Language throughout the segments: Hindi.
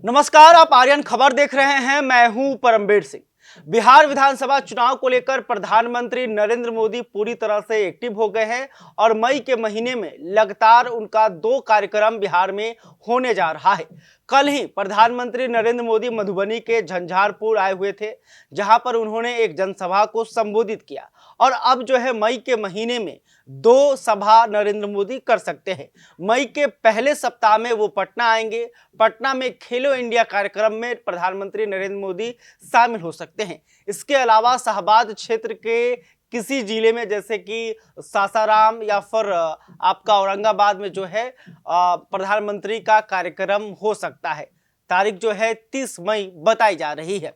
नमस्कार, आप आर्यन खबर देख रहे हैं। मैं हूं परमबीर सिंह। बिहार विधानसभा चुनाव को लेकर प्रधानमंत्री नरेंद्र मोदी पूरी तरह से एक्टिव हो गए हैं और मई के महीने में लगातार उनका 2 कार्यक्रम बिहार में होने जा रहा है। कल ही प्रधानमंत्री नरेंद्र मोदी मधुबनी के झंझारपुर आए हुए थे, जहां पर उन्होंने एक जनसभा को संबोधित किया और अब जो है मई के महीने में 2 सभा नरेंद्र मोदी कर सकते हैं। मई के पहले सप्ताह में वो पटना आएंगे। पटना में खेलो इंडिया कार्यक्रम में प्रधानमंत्री नरेंद्र मोदी शामिल हो सकते हैं। इसके अलावा शाहबाद क्षेत्र के किसी जिले में, जैसे कि सासाराम या फिर आपका औरंगाबाद में जो है प्रधानमंत्री का कार्यक्रम हो सकता है। तारीख जो है 30 मई बताई जा रही है।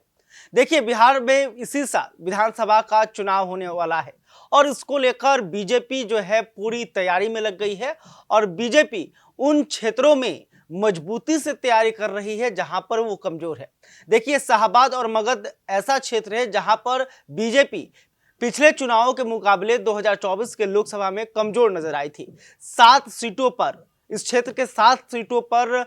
देखिए, बिहार में इसी साल विधानसभा का चुनाव होने वाला है और इसको लेकर बीजेपी जो है पूरी तैयारी में लग गई है और बीजेपी उन क्षेत्रों में मजबूती से तैयारी कर रही है जहां पर वो कमजोर है। देखिए, शाहबाद और मगध ऐसा क्षेत्र है जहां पर बीजेपी पिछले चुनावों के मुकाबले 2024 के लोकसभा में कमजोर नजर आई थी। 7 सीटों पर, इस क्षेत्र के 7 सीटों पर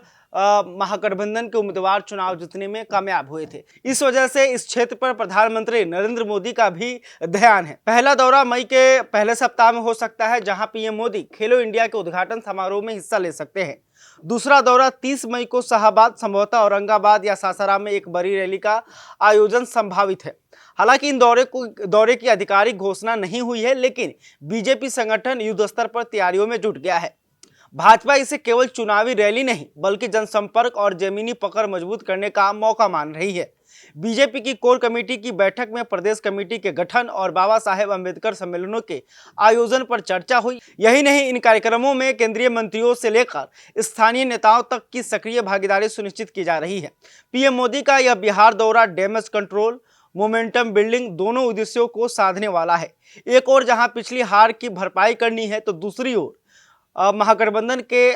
महागठबंधन के उम्मीदवार चुनाव जीतने में कामयाब हुए थे। इस वजह से इस क्षेत्र पर प्रधानमंत्री नरेंद्र मोदी का भी ध्यान है। पहला दौरा मई के पहले सप्ताह में हो सकता है, जहां पीएम मोदी खेलो इंडिया के उद्घाटन समारोह में हिस्सा ले सकते हैं। दूसरा दौरा 30 मई को शाहबाद, संभवतः औरंगाबाद या सासाराम में एक बड़ी रैली का आयोजन संभावित है। हालांकि इन दौरे की आधिकारिक घोषणा नहीं हुई है, लेकिन बीजेपी संगठन युद्ध स्तर पर तैयारियों में जुट गया है। भाजपा इसे केवल चुनावी रैली नहीं बल्कि जनसंपर्क और जमीनी पकड़ मजबूत करने का मौका मान रही है। बीजेपी की कोर कमेटी की बैठक में प्रदेश कमेटी के गठन और बाबा साहेब अंबेडकर सम्मेलनों के आयोजन पर चर्चा हुई। यही नहीं, इन कार्यक्रमों में केंद्रीय मंत्रियों से लेकर स्थानीय नेताओं तक की सक्रिय भागीदारी सुनिश्चित की जा रही है। पीएम मोदी का यह बिहार दौरा डैमेज कंट्रोल, मोमेंटम बिल्डिंग दोनों उद्देश्यों को साधने वाला है। एक ओर जहां पिछली हार की भरपाई करनी है, तो दूसरी ओर महागठबंधन के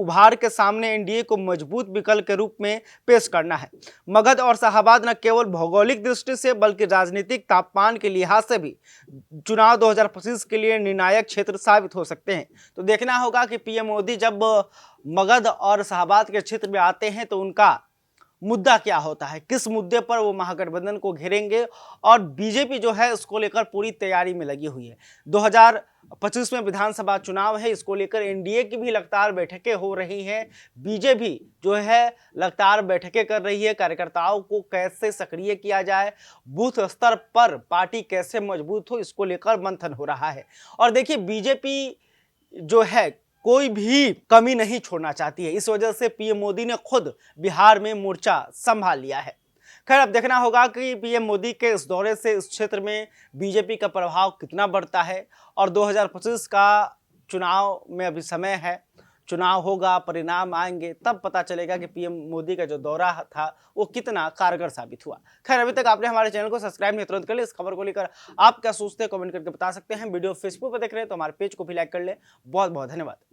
उभार के सामने एनडीए को मजबूत विकल्प के रूप में पेश करना है। मगध और शाहबाद न केवल भौगोलिक दृष्टि से बल्कि राजनीतिक तापमान के लिहाज से भी चुनाव 2025 के लिए निर्णायक क्षेत्र साबित हो सकते हैं। तो देखना होगा कि पीएम मोदी जब मगध और शाहबाद के क्षेत्र में आते हैं तो उनका मुद्दा क्या होता है, किस मुद्दे पर वो महागठबंधन को घेरेंगे। और बीजेपी जो है उसको लेकर पूरी तैयारी में लगी हुई है। 2025 में विधानसभा चुनाव है, इसको लेकर एनडीए की भी लगातार बैठकें हो रही हैं। बीजेपी जो है लगातार बैठकें कर रही है। कार्यकर्ताओं को कैसे सक्रिय किया जाए, बूथ स्तर पर पार्टी कैसे मजबूत हो, इसको लेकर मंथन हो रहा है। और देखिए, बीजेपी जो है कोई भी कमी नहीं छोड़ना चाहती है। इस वजह से पीएम मोदी ने खुद बिहार में मोर्चा संभाल लिया है। खैर, अब देखना होगा कि पीएम मोदी के इस दौरे से इस क्षेत्र में बीजेपी का प्रभाव कितना बढ़ता है। और 2025 का चुनाव में अभी समय है, चुनाव होगा, परिणाम आएंगे, तब पता चलेगा कि पीएम मोदी का जो दौरा था वो कितना कारगर साबित हुआ। खैर, अभी तक आपने हमारे चैनल को सब्सक्राइब नहीं, तुरंत कर ले। इस खबर को लेकर आप क्या सोचते हैं कमेंट करके बता सकते हैं। वीडियो फेसबुक पर देख रहे हैं तो हमारे पेज को भी लाइक कर ले। बहुत बहुत धन्यवाद।